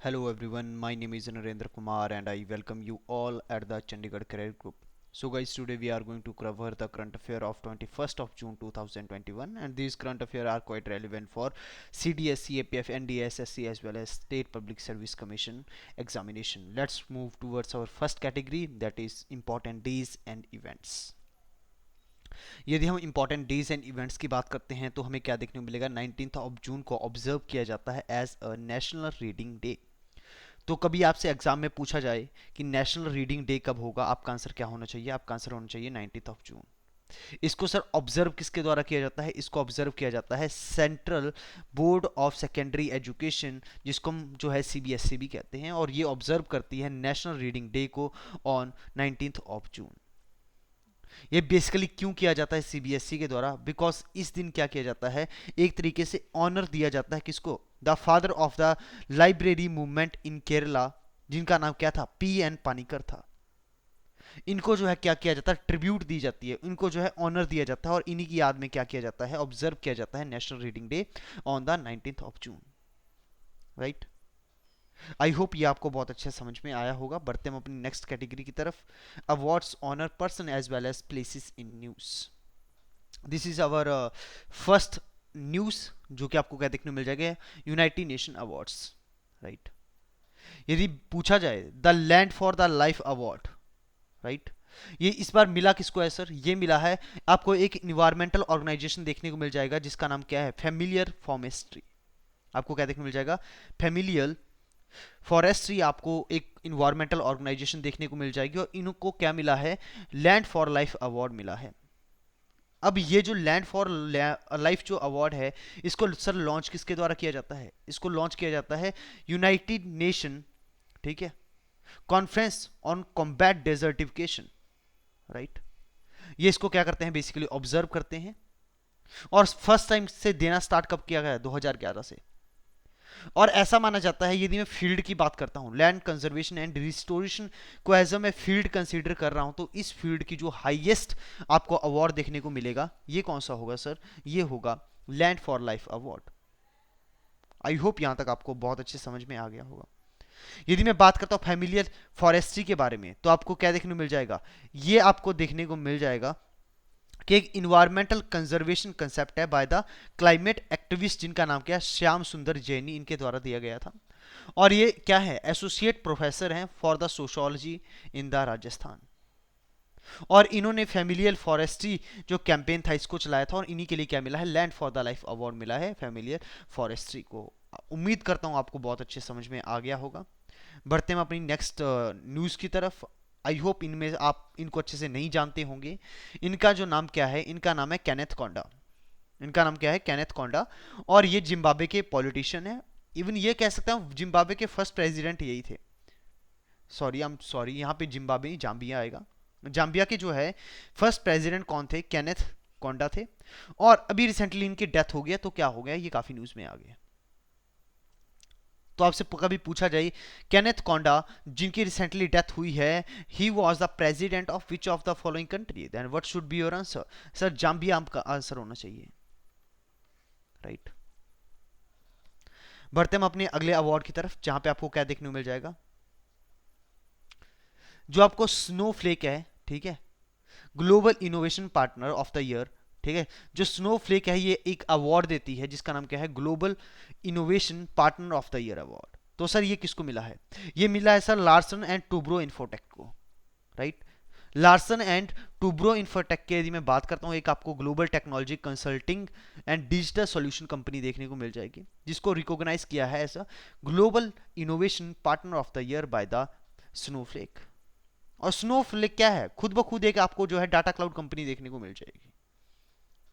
Hello everyone, my name is Narendra Kumar and I welcome you all at the Chandigarh Career Group. So guys, today we are going to cover the current affair of 21st of June 2021, and these current affairs are quite relevant for CDS, CAPF, NDSSC as well as State Public Service Commission examination. Let's move towards our first category, that is important days and events. यदि हम important days and events की बात करते हैं तो हमें क्या देखने को मिलेगा। 19 ऑफ जून को ऑब्जर्व किया जाता है as a national reading day. तो कभी आपसे एग्जाम में पूछा जाए कि नेशनल रीडिंग डे कब होगा, आपका आंसर क्या होना चाहिए? आपका आंसर होना चाहिए 19 ऑफ जून। इसको सर ऑब्जर्व किसके द्वारा किया जाता है? इसको ऑब्जर्व किया जाता है central board of secondary education, जिसको हम जो है सीबीएसई भी कहते हैं, और ये ऑब्जर्व करती है नेशनल रीडिंग डे को ऑन 19 ऑफ जून। ये बेसिकली क्यों किया जाता है सीबीएसई के द्वारा? बिकॉज इस दिन क्या किया जाता है, एक तरीके से ऑनर दिया जाता है किसको? The father of the library movement in Kerala, जिनका नाम क्या था? पी एन पानिकर था। इनको जो है क्या किया जाता है? ट्रिब्यूट दी जाती है, इनको जो है ऑनर दिया जाता है, और इन्हीं की याद में क्या किया जाता है? ऑब्जर्व किया जाता है national reading day on the 19 of June, right. I hope ये आपको बहुत अच्छे समझ में आया होगा। बढ़ते हम अपनी नेक्स्ट कैटेगरी की तरफ, awards honour person as well as places in news. This is our first news, जो कि आपको क्या देखने को मिल जाएगा? United Nation awards, right. यदि पूछा जाए the land for the life award, right, ये इस बार मिला किसको है सर? ये मिला है आपको एक इन्वायरमेंटल ऑर्गेनाइजेशन देखने को मिल जाएगा, जिसका नाम क्या है? Familiar forestry. आपको क्या देखने को मिल जाएगा? फैमिलियल फॉरेस्ट्री, आपको एक इन्वायरमेंटल ऑर्गेनाइजेशन देखने को मिल जाएगी, और इनको क्या मिला है? लैंड फॉर लाइफ अवार्ड मिला है। अब ये जो लैंड फॉर लाइफ जो अवार्ड है, इसको सर लॉन्च किसके द्वारा किया जाता है? इसको लॉन्च किया जाता है यूनाइटेड नेशन, ठीक है, conference on combat desertification, right. ये इसको क्या करते हैं? बेसिकली ऑब्जर्व करते हैं, और फर्स्ट टाइम से देना स्टार्ट कब किया गया? 2011 से। और ऐसा माना जाता है, यदि मैं फील्ड की बात करता हूं, लैंड कंजर्वेशन एंड रिस्टोरेशन को एज अ मैं फील्ड कंसीडर कर रहा हूं, तो इस फील्ड की जो हाईएस्ट आपको अवार्ड देखने को मिलेगा, ये कौन सा होगा सर? ये होगा land for life award. I hope यहां तक आपको बहुत अच्छे समझ में आ गया होगा। यदि मैं बात करता हूं फैमिलियर फॉरेस्ट्री के बारे में, तो आपको क्या देखने को मिल जाएगा? ये आपको देखने को मिल जाएगा कि एक इन्वायरमेंटल कंजर्वेशन कंसेप्ट है बाय द क्लाइमेट एक्टिविस्ट, जिनका नाम क्या है? श्याम सुंदर जैनी, इनके द्वारा दिया गया था। और ये क्या है? एसोसिएट प्रोफेसर हैं for the sociology in the Rajasthan, और इन्होंने फैमिलियल फॉरेस्ट्री जो कैंपेन था इसको चलाया था, और इन्हीं के लिए क्या मिला है? Land for the life award मिला है फैमिलियल फॉरेस्ट्री को। उम्मीद करता हूं आपको बहुत अच्छे समझ में आ गया होगा। बढ़ते हैं अपनी नेक्स्ट न्यूज़ की तरफ। आई होप इनमें आप इनको अच्छे से नहीं जानते होंगे। इनका जो नाम क्या है? इनका नाम है केनेथ कोंडा। इनका नाम क्या है? केनेथ कोंडा। और ये जिम्बाब्वे के पॉलिटिशियन है। इवन ये कह सकता हूँ जिम्बाब्वे के फर्स्ट प्रेसिडेंट यही थे। सॉरी, आई एम सॉरी, यहाँ पे जिम्बाब्वे नहीं, जाम्बिया आएगा। जाम्बिया के जो है फर्स्ट प्रेसिडेंट कौन थे? केनेथ कोंडा थे। और अभी रिसेंटली इनकी डेथ हो गया, तो क्या हो गया? ये काफ़ी न्यूज़ में आ गया। तो आपसे कभी पूछा जाए केनेथ कोंडा, जिनकी रिसेंटली डेथ हुई है, he was the president of which of the following country, then what should be your answer? Sir Zambia आपका आंसर होना चाहिए, राइट। बढ़ते हम अपने अगले अवार्ड की तरफ, जहां पे आपको क्या देखने को मिल जाएगा? जो आपको स्नोफ्लेक है, ठीक है, global innovation partner of the year, ठीक है, जो स्नोफ्लेक है ये एक अवार्ड देती है, जिसका नाम क्या है? Global innovation partner of the year award. तो सर ये किसको मिला है? ये मिला है sir Larsen and Toubro Infotech को, right. Larsen and Toubro Infotech के यदि मैं बात करता हूँ, एक आपको global technology consulting and digital solution company देखने को मिल जाएगी, जिसको रिकॉग्नाइज किया है as a global innovation partner of the year by the Snowflake. और स्नोफ्लेक क्या है? खुद ब खुद एक आपको जो है डाटा क्लाउड कंपनी देखने को मिल जाएगी।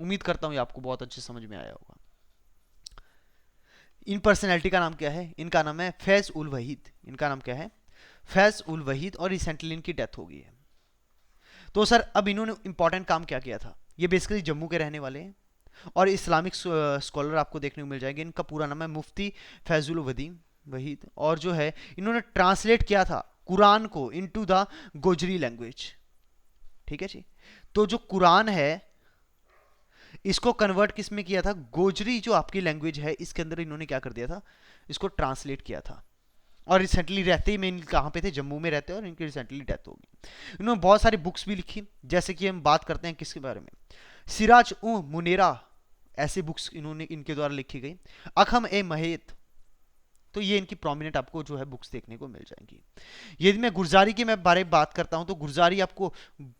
उम्मीद करता हूं ये आपको बहुत अच्छे समझ में आया होगा। इन पर्सनैलिटी का नाम क्या है? इनका नाम है फैज उल वहीद। इनका नाम क्या है? फैज उल वहीद, और रिसेंटली इनकी डेथ हो गई है। तो सर अब इन्होंने इंपॉर्टेंट काम क्या किया था? ये बेसिकली जम्मू के रहने वाले हैं, और इस्लामिक स्कॉलर आपको देखने को मिल जाएंगे। इनका पूरा नाम है मुफ्ती फैजुल वहीद, और जो है इन्होंने ट्रांसलेट किया था कुरान को इनटू द गोजरी लैंग्वेज, ठीक है जी। तो जो कुरान है इसको कन्वर्ट किस में किया था? गोजरी जो आपकी लैंग्वेज है इसके अंदर इन्होंने क्या कर दिया था? इसको ट्रांसलेट किया था। और रिसेंटली रहते ही मेन कहाँ पे थे, जम्मू में रहते हैं, और इनकी रिसेंटली डेथ हो गई। इन्होंने बहुत सारी बुक्स भी लिखी, जैसे कि हम बात करते हैं किसके बारे में, सिराज उ मुनेरा, ऐसी बुक्स इन्होंने इनके द्वारा लिखी गई। अखम ए महेत, तो ये इनकी प्रोमिनेंट आपको जो है बुक्स देखने को मिल जाएंगी। यदि मैं गुरजारी के मैं बारे में बात करता हूं तो गुरजारी आपको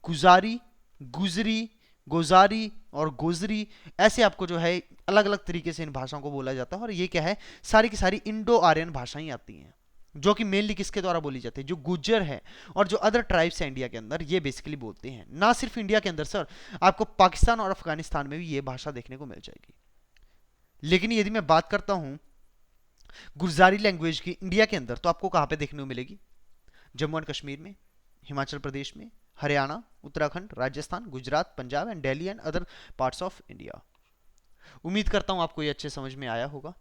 गुजारी, गुजरी, गोजारी और गोजरी, ऐसे आपको जो है अलग अलग तरीके से इन भाषाओं को बोला जाता है। और ये क्या है, सारी की सारी इंडो आर्यन भाषाएं आती हैं, जो कि मेनली किसके द्वारा बोली जाती है, जो गुज्जर है और जो अदर ट्राइब्स हैं इंडिया के अंदर, ये बेसिकली बोलते हैं। ना सिर्फ इंडिया के अंदर सर, आपको पाकिस्तान और अफगानिस्तान में भी ये भाषा देखने को मिल जाएगी। लेकिन यदि मैं बात करता हूं गुरजारी लैंग्वेज की इंडिया के अंदर, तो आपको कहां पे देखने को मिलेगी, जम्मू एंड कश्मीर में, हिमाचल प्रदेश में, Haryana, Uttarakhand, Rajasthan, Gujarat, Punjab and Delhi and other parts of India. उम्मीद करता हूं आपको ये अच्छे समझ में आया होगा।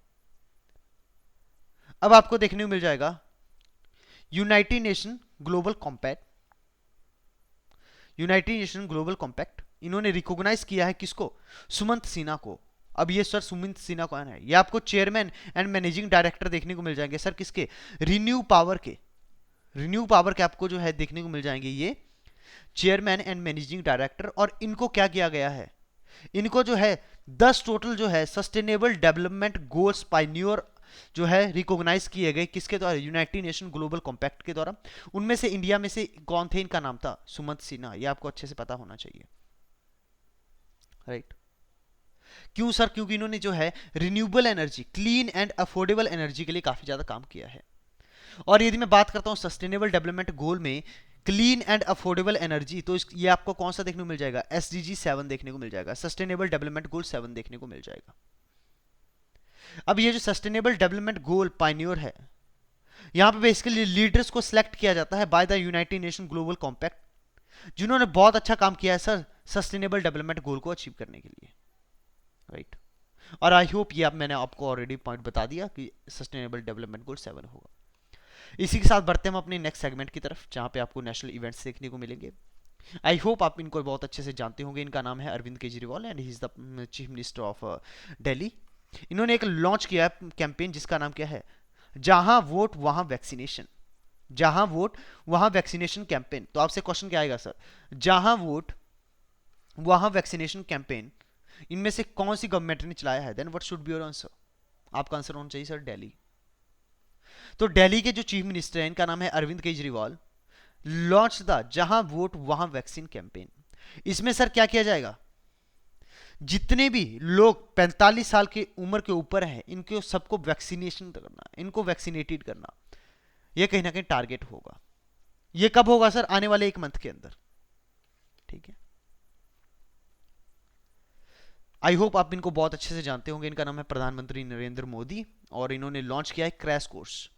अब आपको देखने को मिल जाएगा United nation global compact. United nation global compact इन्होंने रिकॉग्नाइज किया है किसको, सुमंत सिन्हा को। अब ये सर सुमंत सिन्हा कौन है, ये आपको चेयरमैन एंड मैनेजिंग डायरेक्टर देखने को मिल जाएंगे सर, किसके, रिन्यू पावर के। रिन्यू पावर के आपको जो है देखने को मिल जाएंगे ये चेयरमैन एंड मैनेजिंग डायरेक्टर। और इनको क्या किया गया है, इनको जो है 10 टोटल जो है सस्टेनेबल डेवलपमेंट गोल्स पायनियर जो है रिकॉग्नाइज किए गए, किसके द्वारा, यूनाइटेड नेशन ग्लोबल कॉम्पैक्ट के द्वारा। उनमें से इंडिया में से कौन थे, इनका नाम था सुमंत सिन्हा। ये आपको अच्छे से पता होना चाहिए, राइट। क्यों सर, क्योंकि इन्होंने जो है renewable energy, clean and affordable energy के लिए काफी ज्यादा काम किया है। और यदि मैं बात करता हूं सस्टेनेबल डेवलपमेंट गोल में क्लीन एंड अफोर्डेबल एनर्जी, तो ये आपको कौन सा देखने को मिल जाएगा, SDG 7 देखने को मिल जाएगा, सस्टेनेबल डेवलपमेंट गोल 7 देखने को मिल जाएगा। अब ये जो सस्टेनेबल डेवलपमेंट गोल पायनियर है, यहां पे बेसिकली लीडर्स को सिलेक्ट किया जाता है by the United nation global compact, जिन्होंने बहुत अच्छा काम किया है सर सस्टेनेबल डेवलपमेंट गोल को अचीव करने के लिए, राइट। और आई होप ये मैंने आपको ऑलरेडी पॉइंट बता दिया कि सस्टेनेबल डेवलपमेंट गोल 7 होगा। इसी के साथ बढ़ते हैं हम अपने नेक्स्ट सेगमेंट की तरफ, जहां पे आपको नेशनल इवेंट्स देखने को मिलेंगे। आई होप आप इनको बहुत अच्छे से जानते होंगे। इनका नाम है Arvind Kejriwal and he is the chief minister of Delhi. इन्होंने एक लॉन्च किया है कैंपेन, जिसका नाम क्या है, जहां वोट वहां वैक्सीनेशन। जहां वोट वहां वैक्सीनेशन कैंपेन। तो आपसे क्वेश्चन क्या आएगा सर, जहां वोट वहां वैक्सीनेशन कैंपेन इनमें से कौन सी गवर्नमेंट ने चलाया है, then what should be your answer. आपका आंसर होना चाहिए सर दिल्ली। तो दिल्ली के जो चीफ मिनिस्टर हैं, इनका नाम है अरविंद केजरीवाल, लॉन्च द जहां वोट वहां वैक्सीन कैंपेन। इसमें सर क्या किया जाएगा, जितने भी लोग 45 साल की उम्र के ऊपर हैं, इनको सबको वैक्सीनेशन करना, इनको वैक्सीनेटेड करना, यह कहीं ना कहीं टारगेट होगा। यह कब होगा सर, आने वाले 1 मंथ के अंदर, ठीक है। आई होप आप इनको बहुत अच्छे से जानते होंगे। इनका नाम है प्रधानमंत्री नरेंद्र मोदी, और इन्होंने लॉन्च किया है crash course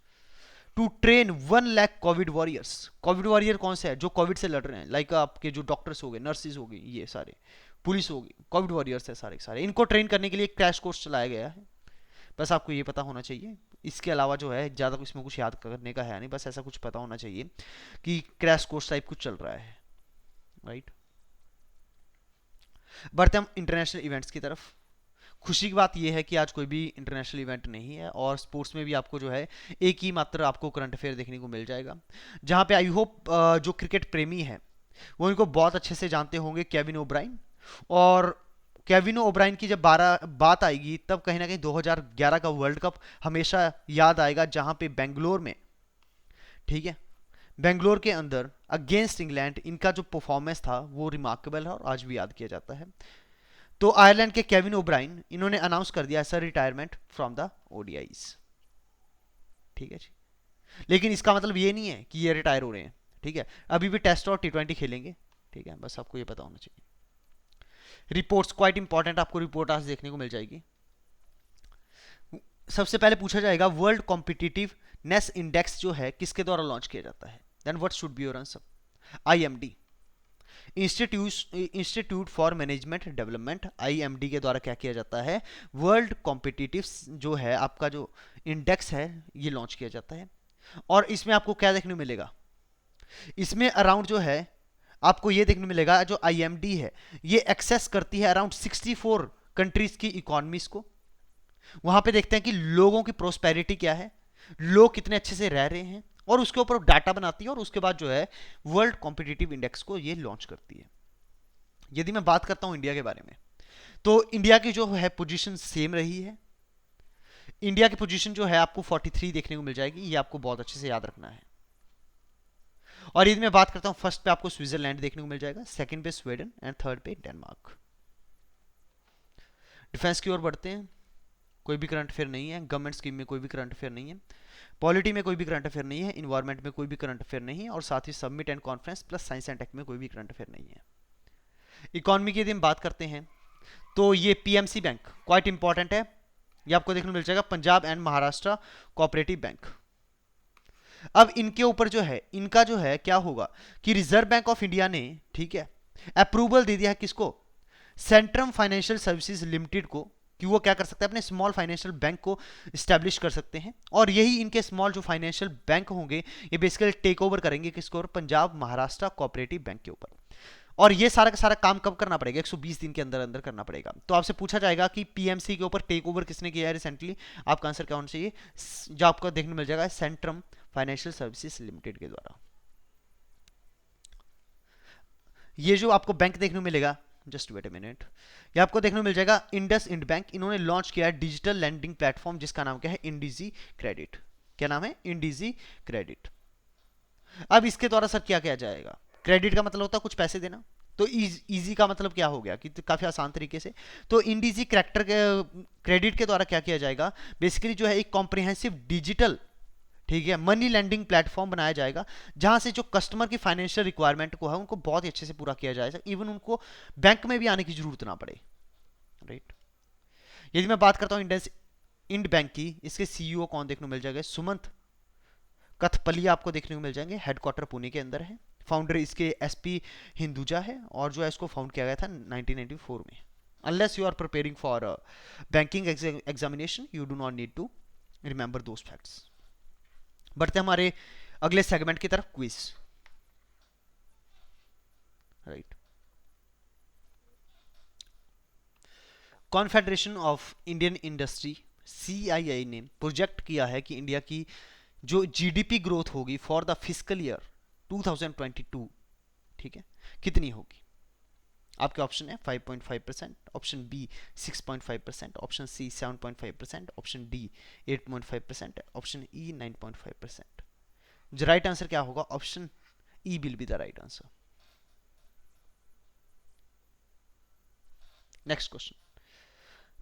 to train 1 lakh covid warriors. Covid warrior कौन से है, जो कोविड से लड़ रहे हैं, लाइक आपके जो डॉक्टर्स हो गए, नर्सिस हो गई, ये सारे पुलिस हो गई, कोविड वॉरियर्स है सारे सारे। इनको ट्रेन करने के लिए क्रैश कोर्स चलाया गया है। बस आपको ये पता होना चाहिए, इसके अलावा जो है ज़्यादा इसमें कुछ याद करने का है नहीं, बस ऐसा कुछ पता होना चाहिए कि क्रैश कोर्स टाइप कुछ चल रहा है, राइट। बढ़ते हम इंटरनेशनल इवेंट्स की तरफ। खुशी की बात यह है कि आज कोई भी इंटरनेशनल इवेंट नहीं है, और स्पोर्ट्स में भी आपको जो है एक ही मात्र आपको करंट अफेयर देखने को मिल जाएगा, जहां पे आई होप जो क्रिकेट प्रेमी है वो इनको बहुत अच्छे से जानते होंगे, केविन ओब्राइन। और केविन ओब्राइन की जब बात आएगी, तब कहीं ना कहीं 2011 का वर्ल्ड कप हमेशा याद आएगा, जहां पे बेंगलोर में, ठीक है, बेंगलोर के अंदर अगेंस्ट इंग्लैंड इनका जो परफॉर्मेंस था वो रिमार्केबल है और आज भी याद किया जाता है। तो आयरलैंड के केविन ओब्राइन इन्होंने अनाउंस कर दिया sir retirement from the ODIs, ठीक है जी। लेकिन इसका मतलब ये नहीं है कि ये रिटायर हो रहे हैं, ठीक है, अभी भी टेस्ट और T20 खेलेंगे, ठीक है, बस आपको ये पता होना चाहिए। रिपोर्ट्स क्वाइट इंपॉर्टेंट, आपको रिपोर्ट आज देखने को मिल जाएगी। सबसे पहले पूछा जाएगा वर्ल्ड कॉम्पिटिटिवनेस इंडेक्स जो है किसके द्वारा लॉन्च किया जाता है, then what should be your answer, IMD, institute for management development, IMD के द्वारा क्या किया जाता है, वर्ल्ड कॉम्पिटिटिव जो है आपका जो इंडेक्स है ये लॉन्च किया जाता है। और इसमें आपको क्या देखने को मिलेगा, इसमें अराउंड जो है आपको ये देखने को मिलेगा, जो IMD है ये एक्सेस करती है अराउंड 64 कंट्रीज की इकोनॉमीज को। वहां पे देखते हैं कि लोगों की प्रोस्पेरिटी क्या है, लोग कितने अच्छे से रह रहे हैं, और उसके ऊपर डाटा बनाती है, और उसके बाद जो है वर्ल्ड कॉम्पिटिटिव इंडेक्स को ये लॉन्च करती है। यदि मैं बात करता हूं इंडिया के बारे में, तो इंडिया की जो है पोजीशन सेम रही है। इंडिया की पोजीशन जो है आपको 43 देखने को मिल जाएगी, ये आपको बहुत अच्छे से याद रखना है। और यदि मैं बात करता हूं, फर्स्ट पे आपको स्विट्जरलैंड देखने को मिल जाएगा, सेकंड पे स्वीडन एंड थर्ड पे डेनमार्क। डिफेंस की ओर बढ़ते हैं। कोई भी करंट अफेयर नहीं है, गवर्नमेंट स्कीम में कोई भी करंट अफेयर नहीं है, पॉलिटी में कोई भी करंट अफेयर नहीं है, इन्वायरमेंट में कोई भी करंट अफेयर नहीं है, और साथ ही submit and conference plus science and tech में कोई भी करंट अफेयर नहीं है। इकोनॉमी की यदि हम बात करते हैं, तो ये पीएमसी बैंक क्वाइट इंपॉर्टेंट है, ये आपको देखने को मिल जाएगा, Punjab and Maharashtra cooperative bank. अब इनके ऊपर जो है, इनका जो है क्या होगा कि रिजर्व बैंक ऑफ इंडिया ने, ठीक है, अप्रूवल दे दिया है किसको, सेंट्रम फाइनेंशियल सर्विसेज लिमिटेड को, कि वो क्या कर सकते हैं, अपने स्मॉल फाइनेंशियल बैंक को स्टैब्लिश कर सकते हैं। और यही इनके स्मॉल जो फाइनेंशियल बैंक होंगे, ये बेसिकली टेक ओवर करेंगे किसके ऊपर, पंजाब महाराष्ट्र कोऑपरेटिव बैंक के ऊपर। और ये सारा का सारा काम कब करना पड़ेगा, 120 दिन के अंदर अंदर करना पड़ेगा। तो आपसे पूछा जाएगा कि पीएमसी के ऊपर टेक ओवर किसने किया है रिसेंटली, आपका आंसर क्या होना चाहिए, जो आपको देखने मिल जाएगा सेंट्रम फाइनेंशियल सर्विसेज लिमिटेड के द्वारा। ये जो आपको बैंक देखने को मिलेगा, जस्ट वेट ए मिनट, ये आपको देखने को मिल जाएगा इंडस इंड बैंक। इन्होंने लॉन्च किया है डिजिटल लैंडिंग प्लेटफॉर्म, जिसका नाम क्या है, इंडिजी क्रेडिट। क्या नाम है, इंडिजी क्रेडिट। अब इसके द्वारा सर क्या किया जाएगा, क्रेडिट का मतलब होता है कुछ पैसे देना, तो इजी का मतलब क्या हो गया कि काफी आसान तरीके से, तो इंडिजी करेक्टर के क्रेडिट के द्वारा क्या किया जाएगा, बेसिकली जो है एक कॉम्प्रिहेंसिव डिजिटल, ठीक है, मनी लेंडिंग प्लेटफॉर्म बनाया जाएगा, जहां से जो कस्टमर की फाइनेंशियल रिक्वायरमेंट को है उनको बहुत ही अच्छे से पूरा किया जाएगा, इवन उनको बैंक में भी आने की जरूरत ना पड़े, राइट। यदि मैं बात करता हूं इंडस इंड बैंक की, इसके सीईओ कौन देखने को मिल जाएगा, सुमंत कथपलिया आपको देखने को मिल जाएंगे, हेडक्वार्टर पुणे के अंदर है। फाउंडर इसके एसपी हिंदुजा है, और जो है इसको फाउंड किया गया था 1994 में। Unless you are preparing for banking examination, you do not need to remember those facts. बढ़ते हमारे अगले सेगमेंट की तरफ, quiz, right. Confederation of Indian industry, CII ने प्रोजेक्ट किया है कि इंडिया की जो जीडीपी ग्रोथ होगी फॉर द फिजिकल ईयर 2022, ठीक है, कितनी होगी। आपके ऑप्शन है 5.5%, option B 6.5%, option C 7.5%, option D 8.5%, option E 9.5%। जो राइट आंसर क्या होगा, option E will be the right answer. Next question,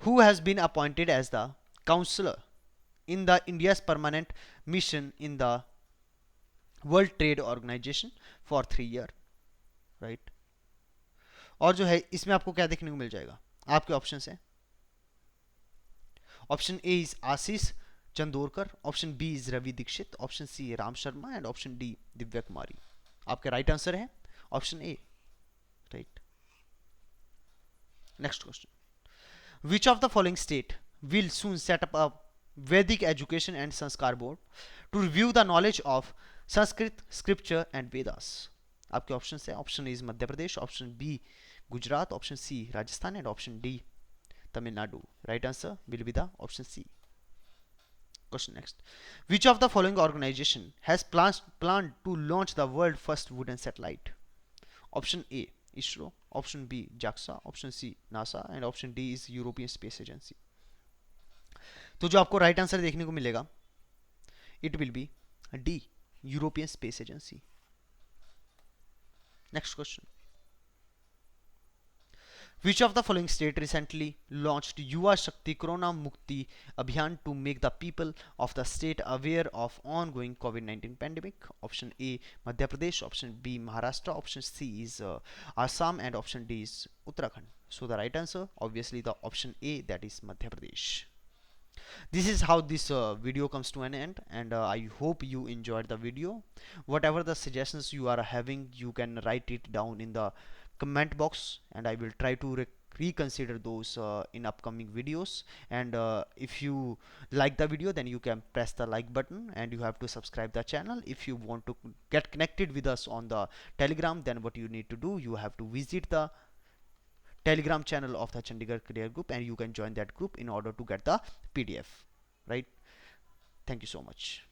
who has been appointed as the counselor in the India's permanent mission in the World Trade Organization for 3 year, right। और जो है इसमें आपको क्या देखने को मिल जाएगा, आपके ऑप्शन है, option A is Ashish Chandorkar, option B is Ravi Dikshit, option C Ram Sharma, and option D Divya Kumari. आपका राइट आंसर है option A, right. Next question, which of the following state will soon set up a Vedic Education and Sanskar Board to review the knowledge of Sanskrit, Scripture and Vedas? आपके option है, option A is Madhya Pradesh, option B Gujarat, option C Rajasthan, and option D Tamil Nadu. Right answer will be the option C. Question next, which of the following organization has planned to launch the world first wooden satellite? Option A ISRO, option B JAXA, option C NASA, and option D is European Space Agency. तो जो आपको right answer देखने को मिलेगा, it will be D European space agency. Next question, which of the following state recently launched Yuva Shakti Corona Mukti Abhiyan to make the people of the state aware of ongoing COVID-19 pandemic? Option A Madhya Pradesh, option B Maharashtra, option C is Assam, and option D is Uttarakhand. So the right answer obviously the option A, that is Madhya Pradesh. This is how this video comes to an end, and I hope you enjoyed the video. Whatever the suggestions you are having, you can write it down in the comment box, and I will try to reconsider those in upcoming videos. And if you like the video, then you can press the like button, and you have to subscribe the channel. If you want to get connected with us on the Telegram, then what you need to do, you have to visit the Telegram channel of the Chandigarh Career Group, and you can join that group in order to get the PDF, right. Thank you so much.